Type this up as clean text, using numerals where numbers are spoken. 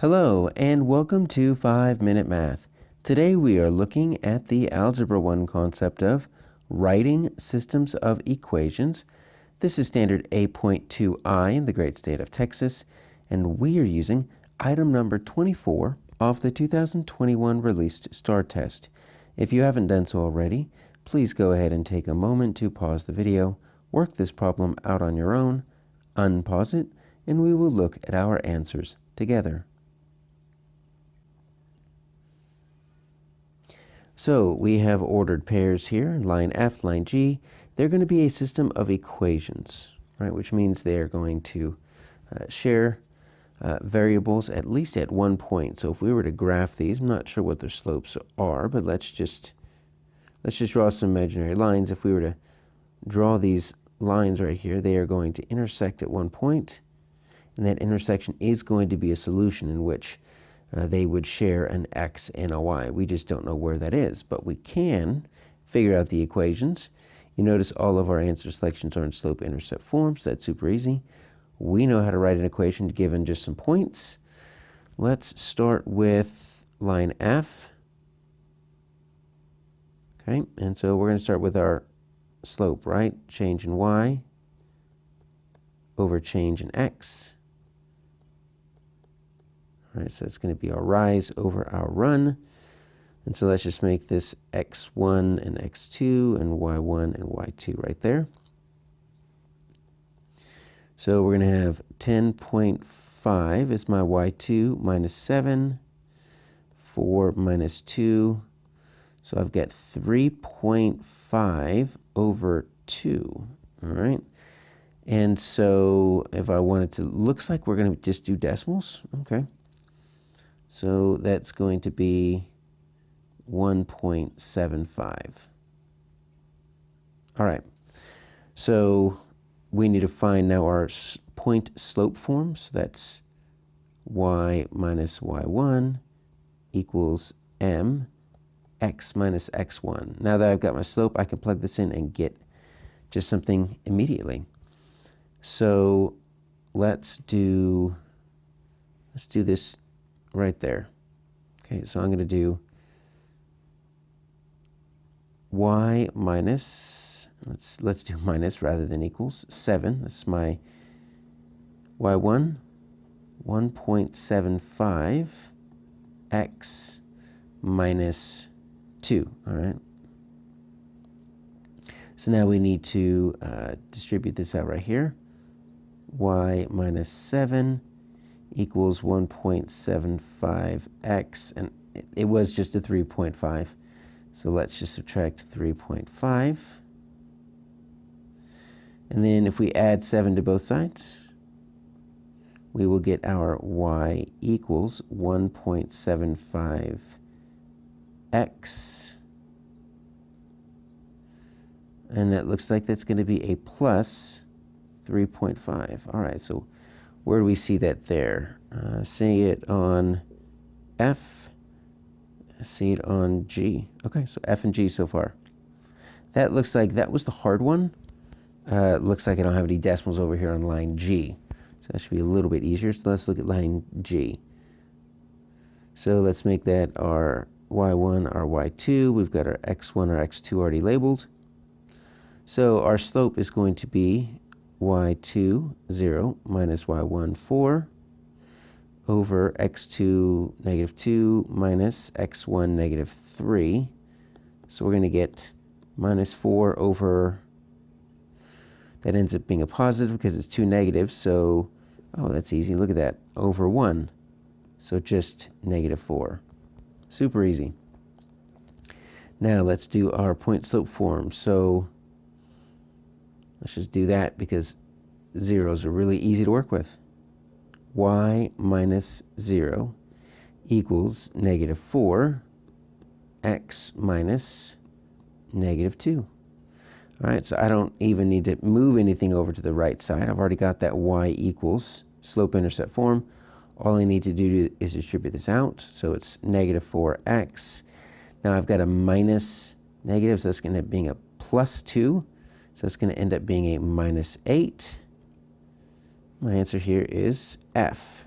Hello and welcome to 5-Minute Math. Today we are looking at the Algebra 1 concept of writing systems of equations. This is standard A.2I in the great state of Texas, and we are using item number 24 of the 2021 released STAAR test. If you haven't done so already, please go ahead and take a moment to pause the video, work this problem out on your own, unpause it, and we will look at our answers together. So we have ordered pairs here, line F, line G. They're going to be a system of equations, right? Which means they're going to share variables at least at one point. So if we were to graph these, I'm not sure what their slopes are, but let's just draw some imaginary lines. If we were to draw these lines right here, they are going to intersect at one point, and that intersection is going to be a solution in which they would share an x and a y. We just don't know where that is, but we can figure out the equations. You notice all of our answer selections are in slope-intercept form, so that's super easy. We know how to write an equation given just some points. Let's start with line F. Okay, and so we're going to start with our slope, right? Change in y over change in x. All right, so it's going to be our rise over our run. And so let's just make this x1 and x2 and y1 and y2 right there. So we're going to have 10.5 is my y2 minus 7, 4 minus 2. So I've got 3.5 over 2. All right. And so if I wanted to, looks like we're going to just do decimals. Okay. So that's going to be 1.75. All right. So we need to find now our point slope form. So that's y minus y1 equals m x minus x1. Now that I've got my slope, I can plug this in and get just something immediately. So let's do this right there. Okay, so I'm going to do y minus, let's do minus rather than equals 7. That's my y1, 1.75 x minus 2. All right. So now we need to distribute this out right here. Y minus 7 equals 1.75x, and it was just a 3.5. So let's just subtract 3.5. And then if we add 7 to both sides, we will get our y equals 1.75x. And that looks like that's going to be a plus 3.5. All right, so where do we see that there? See it on F, see it on G. Okay, so F and G so far. That looks like that was the hard one. Looks like I don't have any decimals over here on line G. So that should be a little bit easier. So let's look at line G. So let's make that our y1, our y2. We've got our x1, our x2 already labeled. So our slope is going to be y2, 0, minus y1, 4, over x2, negative 2, minus x1, negative 3. So we're going to get minus 4 over, that ends up being a positive because it's 2 negatives. So, oh, that's easy. Look at that. Over 1. So just negative 4. Super easy. Now let's do our point slope form. So let's just do that because zeros are really easy to work with. Y minus 0 equals negative 4 x minus negative 2. All right, so I don't even need to move anything over to the right side. I've already got that y equals slope-intercept form. All I need to do is distribute this out. So it's negative 4x. Now I've got a minus negative, so that's going to end up being a plus 2. So that's going to end up being a minus 8. My answer here is F.